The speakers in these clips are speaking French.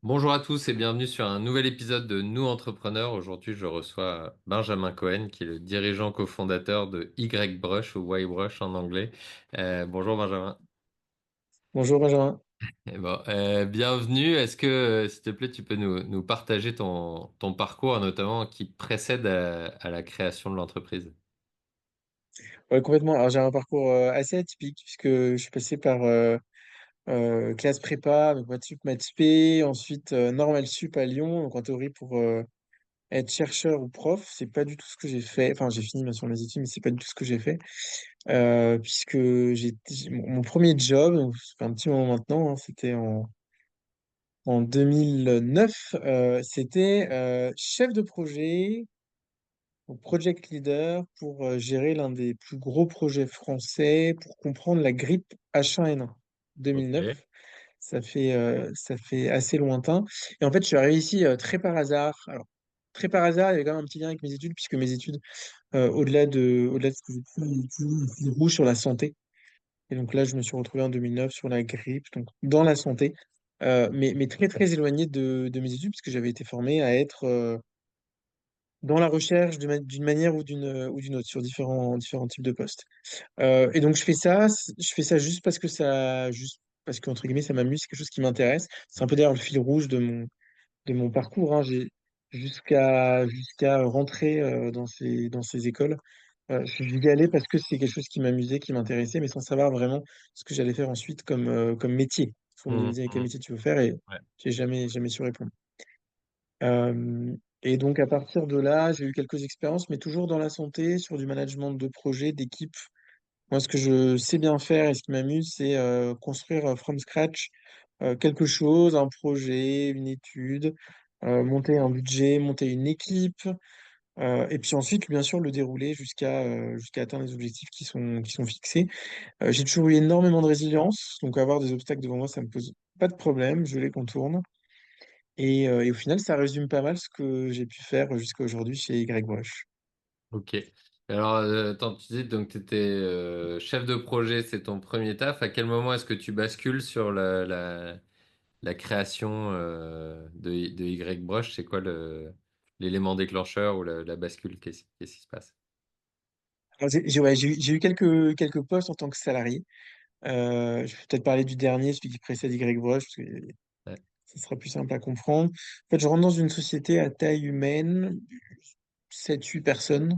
Bonjour à tous et bienvenue sur un nouvel épisode de Nous Entrepreneurs. Aujourd'hui, je reçois Benjamin Cohen, qui est le dirigeant cofondateur de YBrush ou YBrush en anglais. Bonjour Benjamin. Bonjour Benjamin. Bienvenue. Est-ce que, s'il te plaît, tu peux nous partager ton parcours, notamment qui précède à la création de l'entreprise? Ouais, complètement. Alors j'ai un parcours assez atypique puisque je suis passé par classe prépa, donc maths sup, maths spé, ensuite normal sup à Lyon, donc en théorie pour être chercheur ou prof. C'est pas du tout ce que j'ai fait. Enfin, j'ai fini bien sûr mes études, mais c'est pas du tout ce que j'ai fait puisque mon premier job, donc ça fait un petit moment maintenant, hein, c'était en 2009, c'était chef de projet. Donc, project leader pour gérer l'un des plus gros projets français pour comprendre la grippe H1N1 2009. Ok. Ça fait assez lointain. Et en fait, je suis arrivé ici très par hasard. Alors, très par hasard, il y avait quand même un petit lien avec mes études, puisque mes études, au-delà de ce que j'ai fait, il y a tout un fil rouge sur la santé. Et donc là, je me suis retrouvé en 2009 sur la grippe, donc dans la santé, mais très, très éloigné de mes études, puisque j'avais été formé à être dans la recherche d'une manière ou d'une autre sur différents types de postes. Et donc je fais ça juste parce que entre guillemets ça m'amuse, c'est quelque chose qui m'intéresse. C'est un peu d'ailleurs le fil rouge de mon parcours, hein. Jusqu'à rentrer dans ces écoles. Je suis y allé parce que c'est quelque chose qui m'amusait, qui m'intéressait, mais sans savoir vraiment ce que j'allais faire ensuite comme métier. On me Hum, disait quel hum. métier tu veux faire et Ouais. j'ai jamais su répondre. Et donc, à partir de là, j'ai eu quelques expériences, mais toujours dans la santé, sur du management de projet, d'équipe. Moi, ce que je sais bien faire et ce qui m'amuse, c'est construire from scratch quelque chose, un projet, une étude, monter un budget, monter une équipe, et puis ensuite, bien sûr, le dérouler jusqu'à atteindre les objectifs qui sont fixés. J'ai toujours eu énormément de résilience, donc avoir des obstacles devant moi, ça me pose pas de problème, je les contourne. Et au final, ça résume pas mal ce que j'ai pu faire jusqu'à aujourd'hui chez YBrush. Ok. Alors, attends, tu dis donc tu étais chef de projet, c'est ton premier taf. À quel moment est-ce que tu bascules sur la création de YBrush? C'est quoi l'élément déclencheur ou la bascule? Qu'est-ce qui se passe? Alors, ouais, j'ai eu quelques postes en tant que salarié. Je vais peut-être parler du dernier, celui qui précède YBrush, parce que Ouais. ça sera plus simple à comprendre. En fait, je rentre dans une société à taille humaine, 7-8 personnes.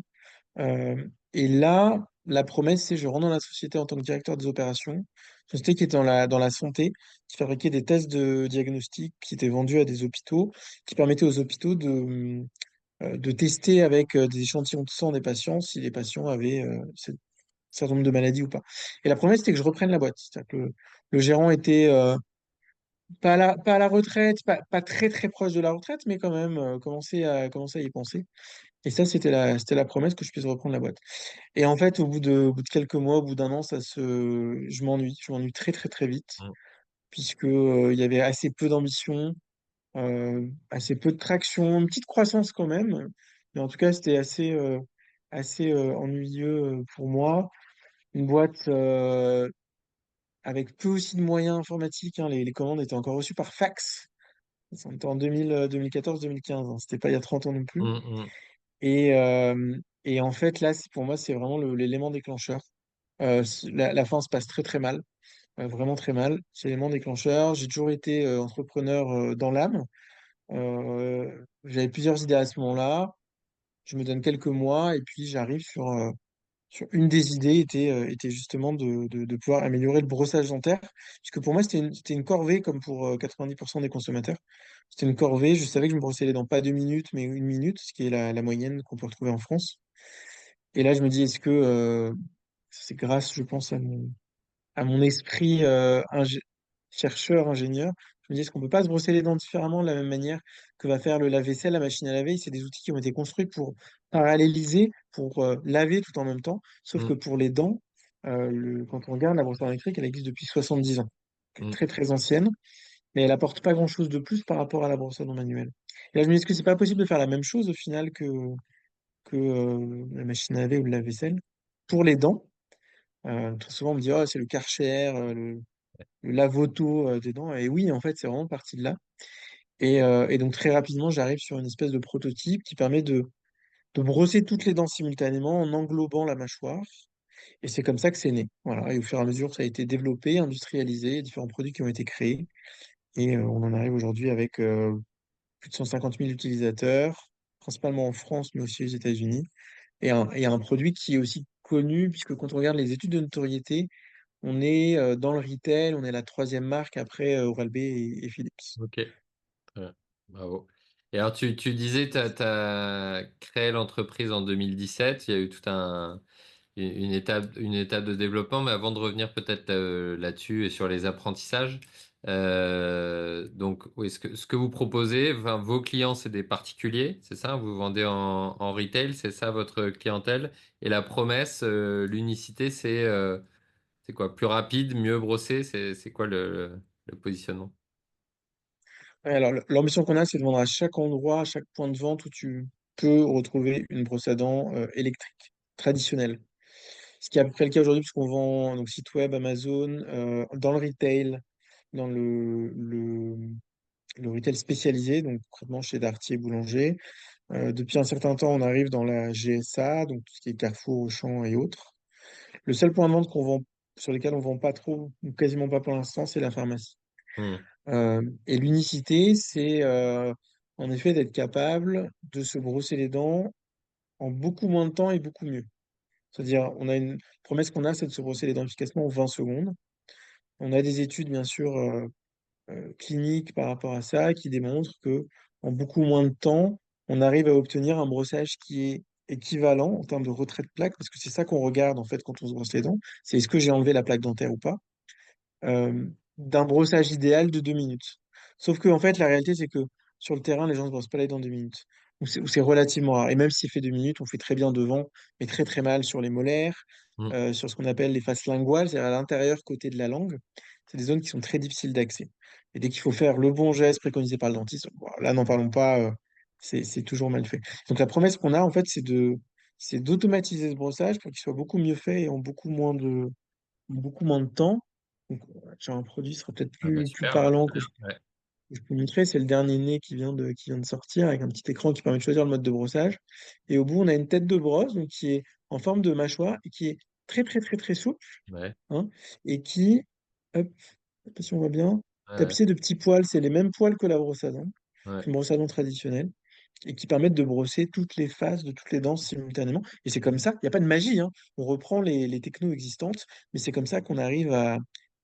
Et là, la promesse, c'est je rentre dans la société en tant que directeur des opérations. Société qui était dans la santé, qui fabriquait des tests de diagnostic qui étaient vendus à des hôpitaux, qui permettaient aux hôpitaux de tester avec des échantillons de sang des patients si les patients avaient ce certain nombre de maladies ou pas. Et la promesse, c'était que je reprenne la boîte. C'est-à-dire que le gérant était pas à la retraite, pas très très proche de la retraite, mais quand même commençait à y penser. Et ça, c'était la promesse que je puisse reprendre la boîte. Et en fait, au bout de quelques mois, au bout d'un an, je m'ennuie très très très vite, Mm. puisque il y avait assez peu d'ambition, assez peu de traction, une petite croissance quand même, mais en tout cas, c'était assez ennuyeux pour moi. Une boîte avec peu aussi de moyens informatiques, hein, les commandes étaient encore reçues par fax. C'était en 2014-2015, hein, c'était pas il y a 30 ans non plus. Mm, mm. Et en fait, là, pour moi, c'est vraiment l'élément déclencheur. La fin se passe très très mal, vraiment très mal. C'est l'élément déclencheur. J'ai toujours été entrepreneur dans l'âme. J'avais plusieurs idées à ce moment-là. Je me donne quelques mois et puis j'arrive sur une des idées était justement de pouvoir améliorer le brossage dentaire. Puisque pour moi, c'était une corvée comme pour 90% des consommateurs. C'était une corvée. Je savais que je me brossais les dents pas 2 minutes, mais 1 minute, ce qui est la moyenne qu'on peut retrouver en France. Et là, je me dis, est-ce que c'est grâce, je pense, à mon esprit chercheur, ingénieur. Je me dis, est-ce qu'on peut pas se brosser les dents différemment de la même manière que va faire le lave-vaisselle, la machine à laver? C'est des outils qui ont été construits pour paralléliser, pour laver tout en même temps. Sauf que Mm, pour les dents, quand on regarde la brosse à dents électrique, elle existe depuis 70 ans. Elle est mm. très très ancienne, mais elle apporte pas grand-chose de plus par rapport à la brosse à dents manuelle. Et là, je me dis, est-ce que c'est pas possible de faire la même chose au final que la machine à laver ou le lave-vaisselle pour les dents? Très souvent, on me dit, oh, c'est le Karcher, le lave-auto des dents. Et oui, en fait, c'est vraiment parti de là. Et donc très rapidement, j'arrive sur une espèce de prototype qui permet de brosser toutes les dents simultanément en englobant la mâchoire. Et c'est comme ça que c'est né. Voilà. Et au fur et à mesure, ça a été développé, industrialisé, différents produits qui ont été créés. Et on en arrive aujourd'hui avec plus de 150 000 utilisateurs, principalement en France, mais aussi aux États-Unis. Et un produit qui est aussi connu, puisque quand on regarde les études de notoriété, on est dans le retail, on est la troisième marque après Oral-B et Philips. Ok, très bien. Bravo. Et alors, tu disais, tu as créé l'entreprise en 2017. Il y a eu tout une étape de développement, mais avant de revenir peut-être là-dessus et sur les apprentissages, donc, oui, ce que vous proposez, enfin, vos clients, c'est des particuliers, c'est ça? Vous vendez en retail, c'est ça votre clientèle? Et la promesse, l'unicité, c'est quoi? Plus rapide, mieux brossé? C'est quoi le positionnement? Ouais, alors, l'ambition qu'on a, c'est de vendre à chaque endroit, à chaque point de vente où tu peux retrouver une brosse à dents électrique, traditionnelle. Ce qui est à peu près le cas aujourd'hui, puisqu'on vend donc site web, Amazon, dans le retail, dans le retail spécialisé, donc concrètement chez Darty et Boulanger. Depuis un certain temps, on arrive dans la GSA, donc tout ce qui est Carrefour, Auchan et autres. Le seul point de vente sur lequel on vend pas trop, ou quasiment pas pour l'instant, c'est la pharmacie. Hmm. Et l'unicité, c'est en effet d'être capable de se brosser les dents en beaucoup moins de temps et beaucoup mieux. C'est-à-dire, on a une promesse qu'on a, c'est de se brosser les dents efficacement en 20 secondes. On a des études, bien sûr, cliniques par rapport à ça qui démontrent que en beaucoup moins de temps, on arrive à obtenir un brossage qui est équivalent en termes de retrait de plaque, parce que c'est ça qu'on regarde en fait quand on se brosse les dents, c'est est-ce que j'ai enlevé la plaque dentaire ou pas, d'un brossage idéal de 2 minutes. Sauf que en fait, la réalité, c'est que sur le terrain, les gens ne se brossent pas les dents en 2 minutes. Ou c'est relativement rare. Et même si c'est fait 2 minutes, on fait très bien devant, mais très très mal sur les molaires, Hmm. sur ce qu'on appelle les faces linguales, c'est-à-dire à l'intérieur côté de la langue. C'est des zones qui sont très difficiles d'accès. Et dès qu'il faut faire le bon geste préconisé par le dentiste, bon, là, n'en parlons pas, c'est toujours mal fait. Donc la promesse qu'on a, en fait, c'est d'automatiser ce brossage pour qu'il soit beaucoup mieux fait et en beaucoup moins de temps. Donc, j'ai un produit qui sera peut-être Ah bah plus super, parlant très bien. Ouais. que je peux montrer. C'est le dernier né qui vient de sortir avec un petit écran qui permet de choisir le mode de brossage. Et au bout, on a une tête de brosse donc, qui est en forme de mâchoire et qui est très, très, très, très souple, Ouais. hein, et qui, hop, je sais pas si on voit bien, Ouais. tapissé de petits poils. C'est les mêmes poils que la brosse à dents, Ouais. une brosse à dents traditionnelle, et qui permettent de brosser toutes les faces de toutes les dents simultanément. Et c'est comme ça, il n'y a pas de magie, hein. On reprend les technos existantes, mais c'est comme ça qu'on arrive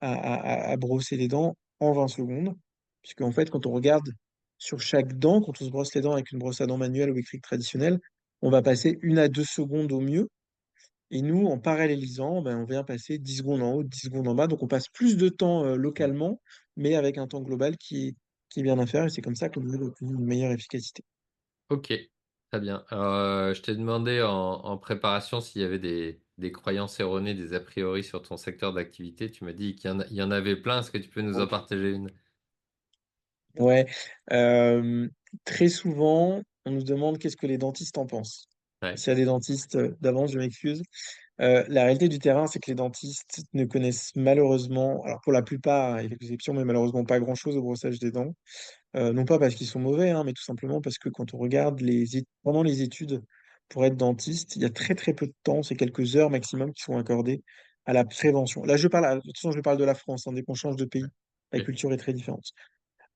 à brosser les dents en 20 secondes. Puisque en fait, quand on regarde sur chaque dent, quand on se brosse les dents avec une brosse à dents manuelle ou électrique traditionnelle, on va passer 1 à 2 secondes au mieux. Et nous, en parallélisant, ben, on vient passer 10 secondes en haut, 10 secondes en bas. Donc on passe plus de temps localement, mais avec un temps global qui est bien inférieur. Et c'est comme ça qu'on a une meilleure efficacité. Ok, très bien. Alors, je t'ai demandé en préparation s'il y avait des croyances erronées, des a priori sur ton secteur d'activité. Tu m'as dit il y en avait plein. Est-ce que tu peux nous en partager une? Ouais. Euh, Très souvent, on nous demande qu'est-ce que les dentistes en pensent. Ouais. S'il y a des dentistes d'avance, je m'excuse. La réalité du terrain, c'est que les dentistes ne connaissent malheureusement, alors pour la plupart, il y a quelques exceptions, mais malheureusement pas grand-chose au brossage des dents. Non pas parce qu'ils sont mauvais, hein, mais tout simplement parce que quand on regarde pendant les études pour être dentiste, il y a très très peu de temps, c'est quelques heures maximum qui sont accordées à la prévention. Là, de toute façon, je parle de la France, hein, dès qu'on change de pays, la Ok. culture est très différente.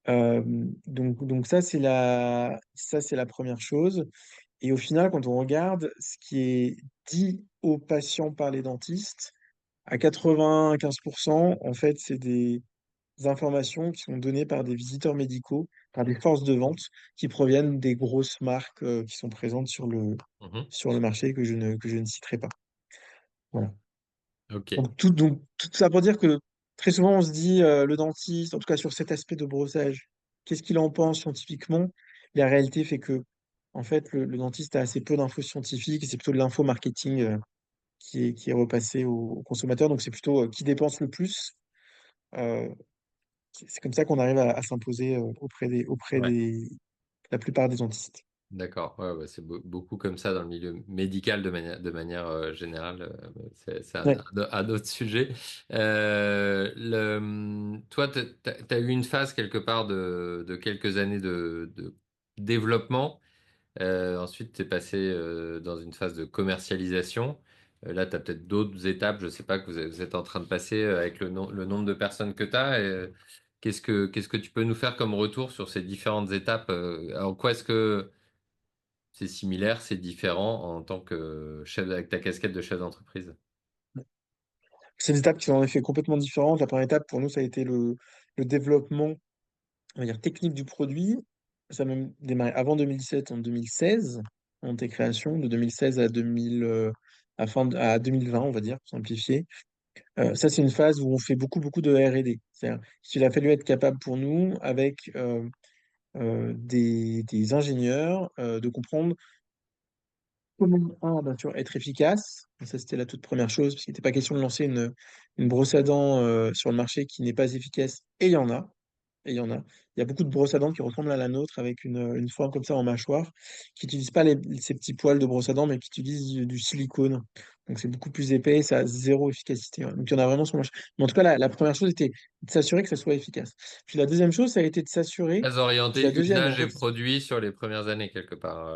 Donc ça, c'est la première chose. Et au final, quand on regarde ce qui est dit aux patients par les dentistes, à 95%, en fait, c'est des informations qui sont données par des visiteurs médicaux, par des forces de vente qui proviennent des grosses marques qui sont présentes Mhm. sur le marché que je ne citerai pas. Voilà. Ok. Donc tout ça pour dire que très souvent on se dit le dentiste, en tout cas sur cet aspect de brossage, qu'est-ce qu'il en pense scientifiquement? La réalité fait que en fait le dentiste a assez peu d'infos scientifiques et c'est plutôt de l'info marketing qui est repassé aux consommateurs. Donc c'est plutôt qui dépense le plus. Euh, c'est comme ça qu'on arrive à s'imposer auprès Ouais. la plupart des dentistes. D'accord, ouais, ouais, c'est beaucoup comme ça dans le milieu médical de manière générale. C'est un, Ouais. un autre sujet. Toi, tu as eu une phase quelque part de quelques années de développement. Ensuite, tu es passé dans une phase de commercialisation. Là, tu as peut-être d'autres étapes, je sais pas, que vous êtes en train de passer avec le nombre de personnes que tu as. Qu'est-ce que tu peux nous faire comme retour sur ces différentes étapes? En quoi est-ce que c'est similaire, c'est différent en tant que chef avec ta casquette de chef d'entreprise? C'est des étapes qui sont en effet complètement différentes. La première étape pour nous, ça a été le développement, on va dire, technique du produit. Ça a même démarré avant 2017, en 2016, en tes créations, de 2016 à 2000, à 2020, on va dire, pour simplifier. Ça, c'est une phase où on fait beaucoup, beaucoup de R&D. C'est-à-dire qu'il a fallu être capable pour nous, avec des ingénieurs, de comprendre comment, un, bien sûr, être efficace. Ça, c'était la toute première chose, parce qu'il n'était pas question de lancer une brosse à dents sur le marché qui n'est pas efficace. Et il y en a. Et il y en a. Il y a beaucoup de brosses à dents qui ressemblent à la nôtre, avec une forme comme ça en mâchoire, qui n'utilisent pas ces petits poils de brosse à dents, mais qui utilisent du silicone. Donc c'est beaucoup plus épais, ça a zéro efficacité, ouais. Donc il y en a vraiment sur le marché. Mais en tout cas, la première chose était de s'assurer que ça soit efficace. Puis la deuxième chose, ça a été de s'assurer. Très Puis la orienté deuxième, et en usage et fait, produit sur les premières années, quelque part.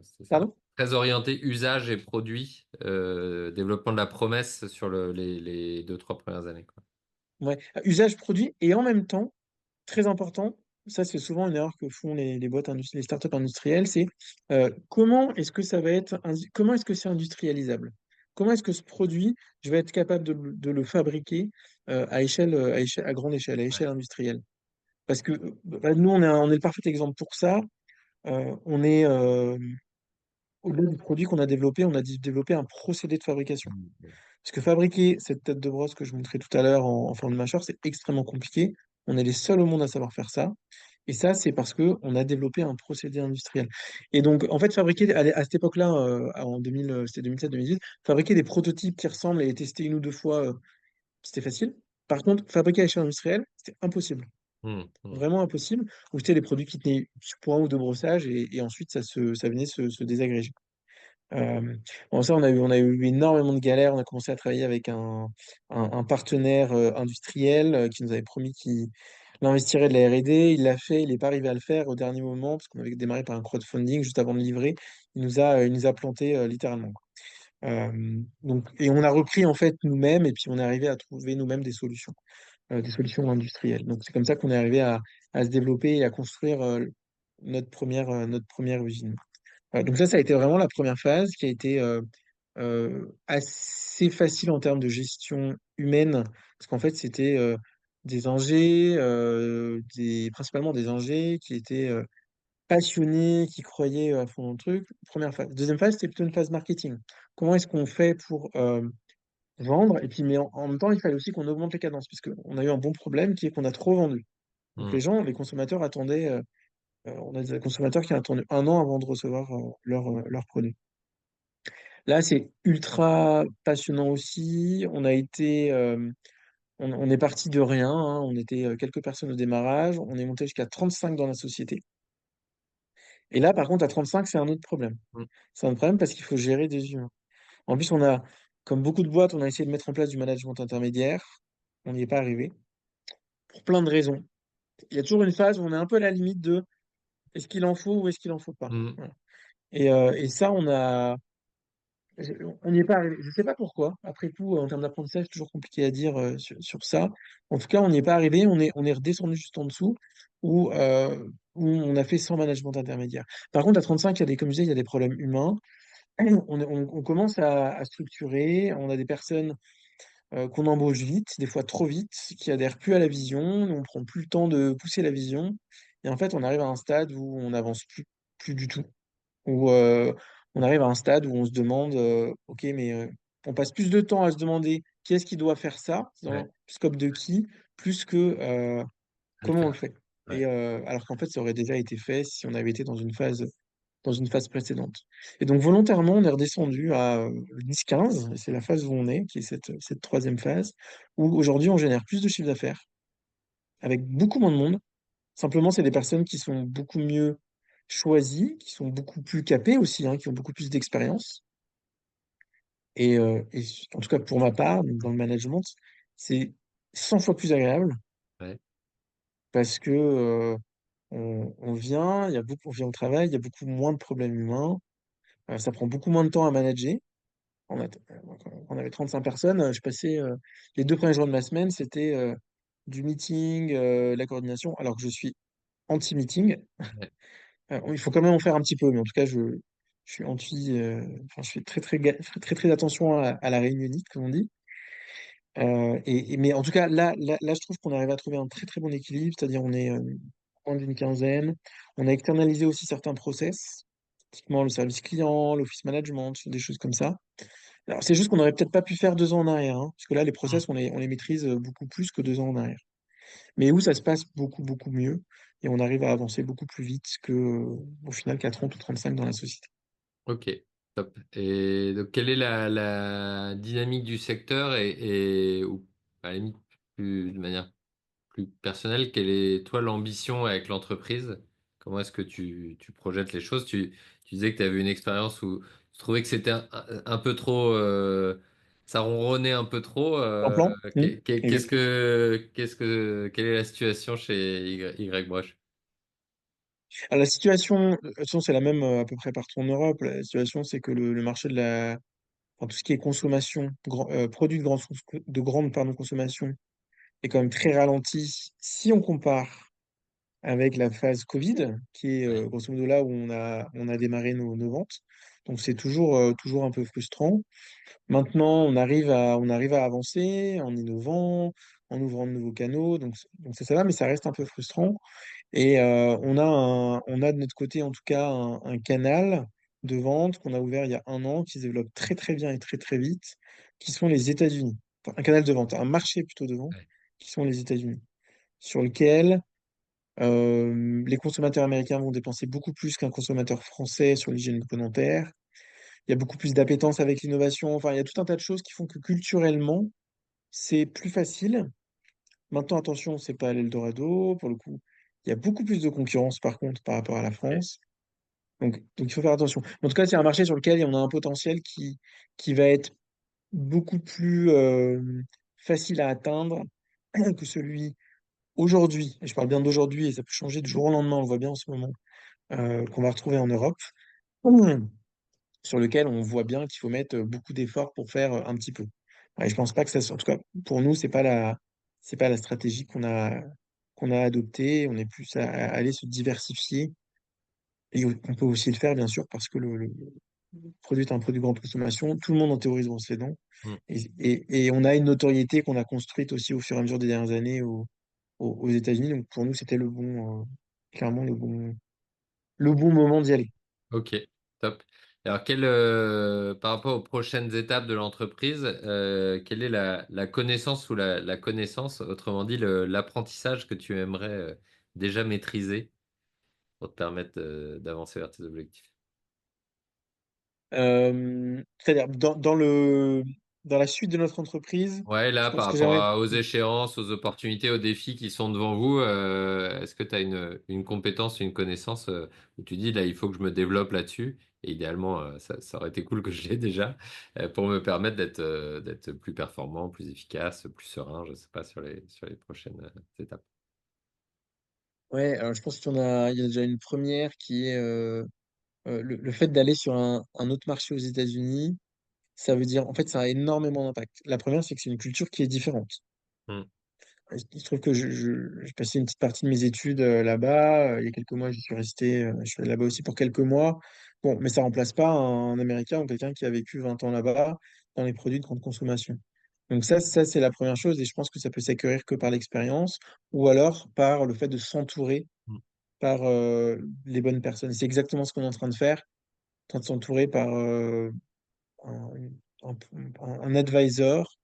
C'est ça. pardon? Très orienté usage et produit, développement de la promesse sur les 2, 3 premières années, quoi. Ouais. Usage produit et en même temps, très important, ça c'est souvent une erreur que font les boîtes les startups industrielles, c'est comment est-ce que ça va être, comment est-ce que c'est industrialisable? Comment est-ce que ce produit, je vais être capable de le fabriquer à grande échelle, à Ouais. échelle industrielle? Parce que bah, nous, on est le parfait exemple pour ça. On est au-delà du produit qu'on a développé, on a développé un procédé de fabrication. Mm. Parce que fabriquer cette tête de brosse que je vous montrais tout à l'heure en forme de mâchoire, c'est extrêmement compliqué. On est les seuls au monde à savoir faire ça. Et ça, c'est parce qu'on a développé un procédé industriel. Et donc, en fait, fabriquer à cette époque-là, en 2000, c'était 2007-2010, fabriquer des prototypes qui ressemblent et les tester une ou deux fois, c'était facile. Par contre, fabriquer à l'échelle industrielle, c'était impossible. Mm. Mm. Vraiment impossible. Ou c'était des produits qui tenaient sur point ou deux brossages et ensuite ça venait se désagréger. Euh, bon, ça, on a eu énormément de galères. On a commencé à travailler avec un partenaire industriel qui nous avait promis qu'il investirait de la R&D. Il l'a fait, il n'est pas arrivé à le faire au dernier moment parce qu'on avait démarré par un crowdfunding juste avant de livrer. Il nous a planté littéralement. Et on a repris en fait nous-mêmes et puis on est arrivé à trouver nous-mêmes des solutions industrielles. Donc c'est comme ça qu'on est arrivé à se développer et à construire notre première usine. Donc ça a été vraiment la première phase qui a été assez facile en termes de gestion humaine, parce qu'en fait, c'était des ingés, principalement des ingés qui étaient passionnés, qui croyaient à fond dans le truc. Première phase. Deuxième phase, c'était plutôt une phase marketing. Comment est-ce qu'on fait pour vendre? Et puis, mais en même temps, il fallait aussi qu'on augmente les cadences, parce qu'on a eu un bon problème qui est qu'on a trop vendu. Donc Mm. les consommateurs attendaient, on a des consommateurs qui ont attendu un an avant de recevoir leur produit. Là, c'est ultra passionnant aussi. On est parti de rien, hein. On était quelques personnes au démarrage. On est monté jusqu'à 35 dans la société. Et là, par contre, à 35, c'est un autre problème. Mm. C'est un autre problème parce qu'il faut gérer des humains. En plus, comme beaucoup de boîtes, on a essayé de mettre en place du management intermédiaire. On n'y est pas arrivé pour plein de raisons. Il y a toujours une phase où on est un peu à la limite de est-ce qu'il en faut ou est-ce qu'il en faut pas. Mm. Voilà. Et ça, on n'y est pas arrivé. Je ne sais pas pourquoi. Après tout, en termes d'apprentissage, c'est toujours compliqué à dire sur ça. En tout cas, on n'y est pas arrivé. On est redescendu juste en dessous où on a fait sans management intermédiaire. Par contre, à 35, comme je disais, il y a des problèmes humains. On commence à structurer. On a des personnes qu'on embauche vite, des fois trop vite, qui adhèrent plus à la vision. Nous, on prend plus le temps de pousser la vision. Et en fait, on arrive à un stade où on n'avance plus du tout où on arrive à un stade où on se demande, ok, mais on passe plus de temps à se demander qui est-ce qui doit faire ça, dans Ouais. le scope de qui, plus que À le comment on le faire. fait. Ouais. Alors qu'en fait, ça aurait déjà été fait si on avait été dans une phase précédente. Et donc, volontairement, on est redescendu à 10-15, et c'est la phase où on est, qui est cette troisième phase, où aujourd'hui, on génère plus de chiffre d'affaires, avec beaucoup moins de monde. Simplement, c'est des personnes qui sont beaucoup mieux choisis, qui sont beaucoup plus capés aussi, hein, qui ont beaucoup plus d'expérience. Et en tout cas, pour ma part, dans le management, c'est 100 fois plus agréable Ouais, parce que on vient, on vient au travail, il y a beaucoup moins de problèmes humains, ça prend beaucoup moins de temps à manager. Quand on avait 35 personnes, je passais les 2 premiers jours de ma semaine, c'était du meeting, la coordination, alors que je suis anti-meeting. ouais. Il faut quand même en faire un petit peu, mais en tout cas, je suis anti, enfin, je fais très attention à la réunionnite, comme on dit. Mais en tout cas, là, je trouve qu'on arrive à trouver un très bon équilibre, c'est-à-dire on est moins d'une quinzaine. On a externalisé aussi certains process, typiquement le service client, l'office management, des choses comme ça. Alors, c'est juste qu'on aurait peut-être pas pu faire 2 ans en arrière, hein, parce que là, les Mm. process, on les maîtrise beaucoup plus que 2 ans en arrière. Mais où ça se passe beaucoup mieux, et on arrive à avancer beaucoup plus vite que, au final, qu'à 30 ou 35 dans la société. Ok, top. Et donc, quelle est la dynamique du secteur ou à la limite, de manière plus personnelle, quelle est, toi, l'ambition avec l'entreprise? Comment est-ce que tu projettes les choses? Tu disais que tu avais une expérience où tu trouvais que c'était un peu trop, ça ronronnait un peu trop. En plan? Exact. Quelle est la situation chez Y Broche? Alors, la situation, de toute façon, c'est la même à peu près partout en Europe. La situation, c'est que le marché enfin, tout ce qui est consommation, produits de grande pardon, consommation, est quand même très ralenti si on compare avec la phase Covid, qui est Ouais, grosso modo là où on a démarré nos ventes. Donc c'est toujours un peu frustrant. Maintenant, on arrive à avancer en innovant, en ouvrant de nouveaux canaux. Donc ça va, mais ça reste un peu frustrant. Et on a de notre côté, en tout cas, un canal de vente qu'on a ouvert il y a 1 an, qui se développe très bien et très vite, qui sont les États-Unis. Enfin, un canal de vente, un marché plutôt de vente, ouais, qui sont les États-Unis, sur lequel les consommateurs américains vont dépenser beaucoup plus qu'un consommateur français sur l'hygiène bucco-dentaire. Il y a beaucoup plus d'appétence avec l'innovation. Enfin, il y a tout un tas de choses qui font que culturellement, c'est plus facile. Maintenant, attention, c'est pas l'Eldorado. Pour le coup, il y a beaucoup plus de concurrence, par contre, par rapport à la ouais, France. Donc il faut faire attention. En tout cas, c'est un marché sur lequel on a un potentiel qui va être beaucoup plus facile à atteindre que celui aujourd'hui. Et je parle bien d'aujourd'hui, et ça peut changer du jour au lendemain, on le voit bien en ce moment, qu'on va retrouver en Europe, sur lequel on voit bien qu'il faut mettre beaucoup d'efforts pour faire un petit peu. Et je pense pas que ça soit, en tout cas, pour nous, c'est pas la stratégie qu'on a adoptée. On est plus à aller se diversifier. Et on peut aussi le faire, bien sûr, parce que le produit est un produit de grande consommation. Tout le monde, en théorie, se brosse les dents. mm, Et on a une notoriété qu'on a construite aussi au fur et à mesure des dernières années aux États-Unis. Donc, pour nous, c'était clairement le bon moment d'y aller. ok, top. Alors, par rapport aux prochaines étapes de l'entreprise, quelle est la connaissance ou la connaissance, autrement dit, l'apprentissage que tu aimerais déjà maîtriser pour te permettre d'avancer vers tes objectifs? C'est-à-dire, dans la suite de notre entreprise, Ouais, là, par ce que rapport j'aimerais. aux échéances, aux opportunités, aux défis qui sont devant vous, est-ce que tu as une compétence, une connaissance où tu dis, là, il faut que je me développe là-dessus? Et idéalement, ça aurait été cool que je l'ai déjà pour me permettre d'être plus performant, plus efficace, plus serein, je sais pas, sur les prochaines étapes. Ouais, alors je pense il y a déjà une première qui est le fait d'aller sur un autre marché aux États-Unis. Ça veut dire, en fait, ça a énormément d'impact. La première, c'est que c'est une culture qui est différente. Hmm, Il se trouve que j'ai passé une petite partie de mes études là-bas. Il y a quelques mois, j'y suis resté. Je suis allé là-bas aussi pour quelques mois. Bon, mais ça remplace pas un Américain ou quelqu'un qui a vécu 20 ans là-bas dans les produits de grande consommation. Donc ça c'est la première chose. Et je pense que ça peut s'acquérir que par l'expérience ou alors par le fait de s'entourer hmm, par les bonnes personnes. C'est exactement ce qu'on est en train de faire, en train de s'entourer par un, un, un advisor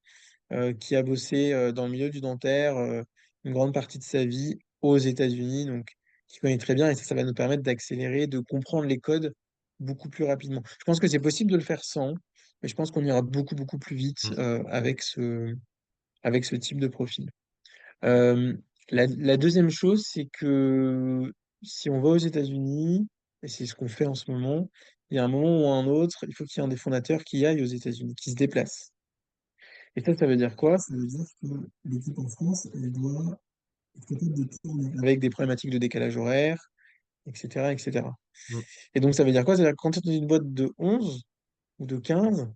qui a bossé dans le milieu du dentaire une grande partie de sa vie aux États-Unis, donc qui connaît très bien, et ça va nous permettre d'accélérer, de comprendre les codes beaucoup plus rapidement. Je pense que c'est possible de le faire sans, mais je pense qu'on ira beaucoup plus vite hmm. avec ce type de profil. Euh, la deuxième chose, c'est que si on va aux États-Unis, et c'est ce qu'on fait en ce moment, il y a un moment ou un autre, il faut qu'il y ait un des fondateurs qui aille aux États-Unis, qui se déplace. Et ça veut dire quoi? Ça veut dire que l'équipe en France, elle doit être capable de tourner avec des problématiques de décalage horaire, etc., etc. Mm. Et donc, ça veut dire quoi? Ça veut dire que quand tu es dans une boîte de 11 ou de 15,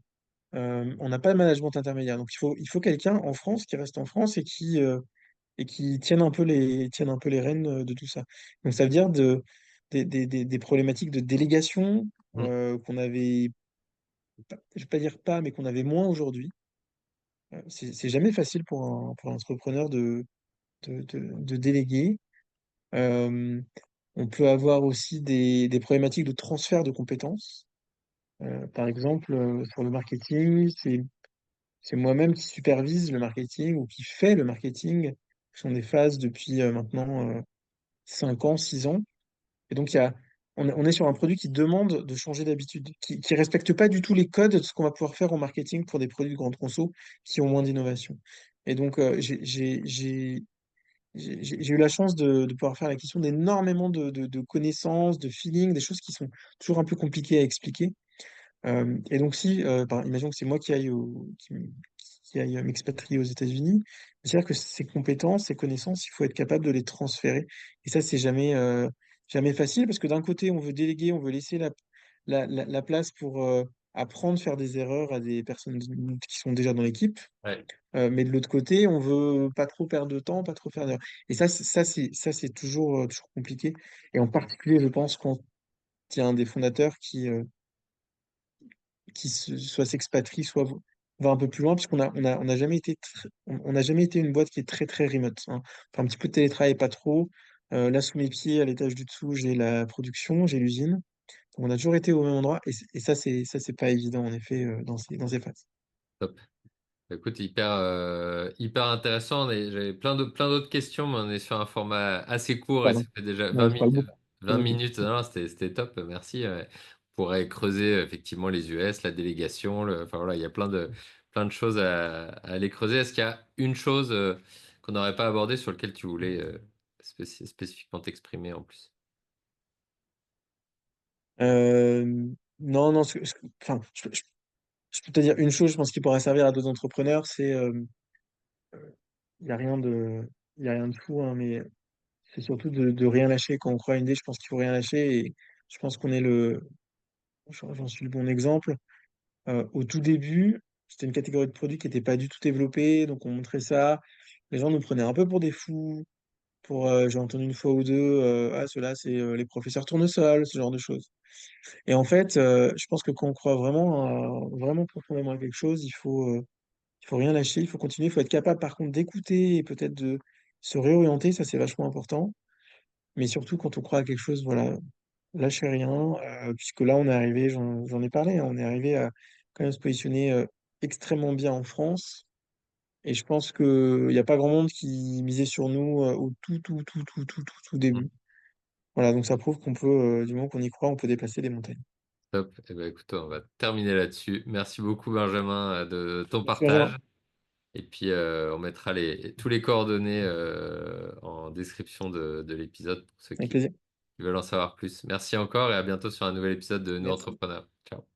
on n'a pas de management intermédiaire. Donc, il faut quelqu'un en France qui reste en France et qui tienne un peu les rênes de tout ça. Donc, ça veut dire des problématiques de délégation Mm. qu'on avait, je vais pas dire pas, mais qu'on avait moins aujourd'hui. C'est jamais facile pour un entrepreneur de déléguer. Euh, on peut avoir aussi des problématiques de transfert de compétences. Par exemple, sur le marketing, c'est moi-même qui supervise le marketing ou qui fait le marketing. Ce sont des phases depuis maintenant 5 ans, 6 ans. Et donc, on est sur un produit qui demande de changer d'habitude, qui respecte pas du tout les codes de ce qu'on va pouvoir faire en marketing pour des produits de grande conso qui ont moins d'innovation. Et donc, j'ai eu la chance de pouvoir faire l'acquisition d'énormément de connaissances, de feeling, des choses qui sont toujours un peu compliquées à expliquer. Et donc, si, imaginons que c'est moi qui aille m'expatrier aux États-Unis, c'est-à-dire que ces compétences, ces connaissances, il faut être capable de les transférer. Et ça, c'est jamais facile parce que d'un côté, on veut déléguer, on veut laisser la place pour apprendre, faire des erreurs à des personnes qui sont déjà dans l'équipe. Ouais. Mais de l'autre côté, on veut pas trop perdre de temps, pas trop faire d'erreurs. Et ça, c'est toujours compliqué. Et en particulier, je pense, quand il y a un des fondateurs soit s'expatrie, soit va un peu plus loin, puisqu'on a jamais été, on n'a jamais été une boîte qui est très, très remote, hein. Enfin, un petit peu de télétravail, pas trop. Là, sous mes pieds, à l'étage du dessous, j'ai la production, j'ai l'usine. Donc, on a toujours été au même endroit, et ça, c'est pas évident, en effet, dans ces phases. Top. Écoute, hyper intéressant. J'avais plein d'autres questions, mais on est sur un format assez court et ça Pardon. fait déjà Ouais, je parle beaucoup. 20 minutes. Non, c'était top. Merci. On pourrait creuser effectivement les US, la délégation. Enfin voilà, il y a plein de choses à aller creuser. Est-ce qu'il y a une chose qu'on n'aurait pas abordée sur laquelle tu voulais spécifiquement t'exprimer en plus? Euh, non, non, enfin, je peux te dire une chose, je pense, qui pourra servir à d'autres entrepreneurs, c'est, il n'y a rien y a rien de fou, hein, mais c'est surtout de rien lâcher. Quand on croit à une idée, je pense qu'il faut rien lâcher, et je pense j'en suis le bon exemple. Au tout début, c'était une catégorie de produits qui n'était pas du tout développée, donc on montrait ça. Les gens nous prenaient un peu pour des fous. J'ai entendu une fois ou deux, ah, ceux-là, c'est les professeurs tournesol, ce genre de choses. Et en fait, je pense que quand on croit vraiment profondément à quelque chose, il faut rien lâcher, il faut continuer, il faut être capable par contre d'écouter et peut-être de se réorienter, ça c'est vachement important. Mais surtout quand on croit à quelque chose, voilà, lâchez rien, puisque là on est arrivé, j'en ai parlé, hein, on est arrivé à quand même se positionner extrêmement bien en France. Et je pense qu'il n'y a pas grand monde qui misait sur nous au tout début. Voilà, donc ça prouve qu'on peut, du moment qu'on y croit, on peut déplacer des montagnes. Top. Eh ben, écoute, on va terminer là-dessus. Merci beaucoup, Benjamin, de ton Merci partage. Benjamin, Et puis, on mettra tous les coordonnées en description de l'épisode pour ceux avec qui plaisir. veulent en savoir plus. Merci encore et à bientôt sur un nouvel épisode de Nous Merci. Entrepreneurs. Ciao.